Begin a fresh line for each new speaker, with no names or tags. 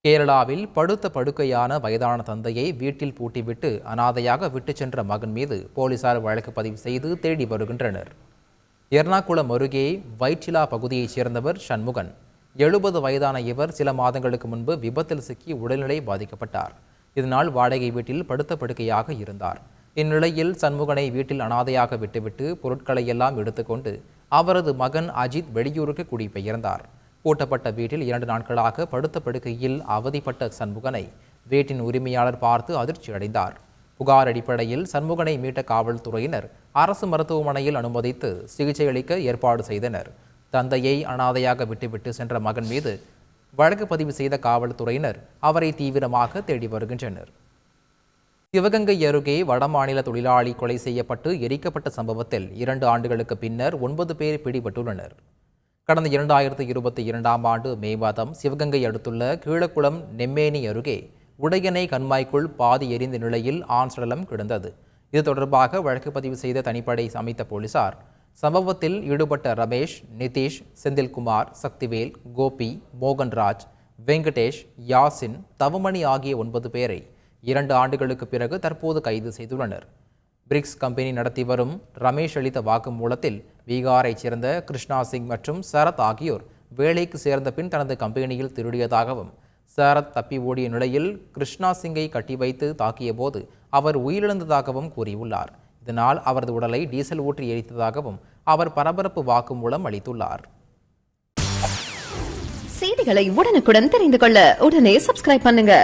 கேரளாவில் படுத்த படுக்கையான வயதான தந்தையை வீட்டில் பூட்டிவிட்டு அனாதையாக விட்டுச் சென்ற மகன் மீது போலீசார் வழக்கு பதிவு செய்து தேடி வருகின்றனர். எர்ணாகுளம் அருகே வைற்றிலா பகுதியைச் சேர்ந்தவர் சண்முகன். 70 வயதான இவர் சில மாதங்களுக்கு முன்பு விபத்தில் சிக்கி உடல்நிலை பாதிக்கப்பட்டார். இதனால் வாடகை வீட்டில் படுத்த படுக்கையாக இருந்தார். இந்நிலையில் சண்முகனை வீட்டில் அனாதையாக விட்டுவிட்டு பொருட்களை எல்லாம் எடுத்துக்கொண்டு அவரது மகன் அஜித் வெளியூருக்கு குடிபெயர்ந்தார். பூட்டப்பட்ட வீட்டில் 2 நாட்களாக படுத்த படுக்கையில் அவதிப்பட்ட சண்முகனை வீட்டின் உரிமையாளர் பார்த்து அதிர்ச்சி அடைந்தார். புகார் அடிப்படையில் சண்முகனை மீட்ட காவல்துறையினர் அரசு மருத்துவமனையில் அனுமதித்து சிகிச்சை அளிக்க ஏற்பாடு செய்தனர். தந்தையை அனாதையாக விட்டுவிட்டு சென்ற மகன் மீது வழக்கு பதிவு செய்த காவல்துறையினர் அவரை தீவிரமாக தேடி வருகின்றனர். சிவகங்கை அருகே வடமாநில தொழிலாளி கொலை செய்யப்பட்டு எரிக்கப்பட்ட சம்பவத்தில் 2 ஆண்டுகளுக்கு பின்னர் 9 பேர் பிடிபட்டுள்ளனர். கடந்த 2022ஆம் ஆண்டு மே மாதம் சிவகங்கை அடுத்துள்ள கீழக்குளம் நெம்மேனி அருகே உடையணை கண்மாய்க்குள் பாதி எரிந்த நிலையில் ஆண் சடலம் கிடந்தது. இது தொடர்பாக வழக்கு பதிவு செய்த தனிப்படை அமைத்த போலீசார் சம்பவத்தில் ஈடுபட்ட ரமேஷ், நிதிஷ், செந்தில்குமார், சக்திவேல், கோபி, மோகன்ராஜ், வெங்கடேஷ், யாசின், தவமணி ஆகிய 9 பேரை 2 ஆண்டுகளுக்கு பிறகு தற்போது கைது செய்துள்ளனர். பிரிக்ஸ் கம்பெனி நடத்தி வரும் ரமேஷ் அளித்த வாக்குமூலத்தில் பீகாரைச் சேர்ந்த கிருஷ்ணா சிங் மற்றும் சரத் ஆகியோர் வேலைக்கு சேர்ந்த பின் தனது கம்பெனியில் திருடியதாகவும், சரத் தப்பி ஓடிய நிலையில் கிருஷ்ணா சிங்கை கட்டி வைத்து தாக்கிய போது அவர் உயிரிழந்ததாகவும் கூறியுள்ளார். இதனால் அவரது உடலை டீசல் ஊற்றி எரித்ததாகவும் அவர் பரபரப்பு வாக்குமூலம் அளித்துள்ளார்.
செய்திகளை உடனுக்குடன் தெரிந்து கொள்ள உடனே சப்ஸ்கிரைப் பண்ணுங்க.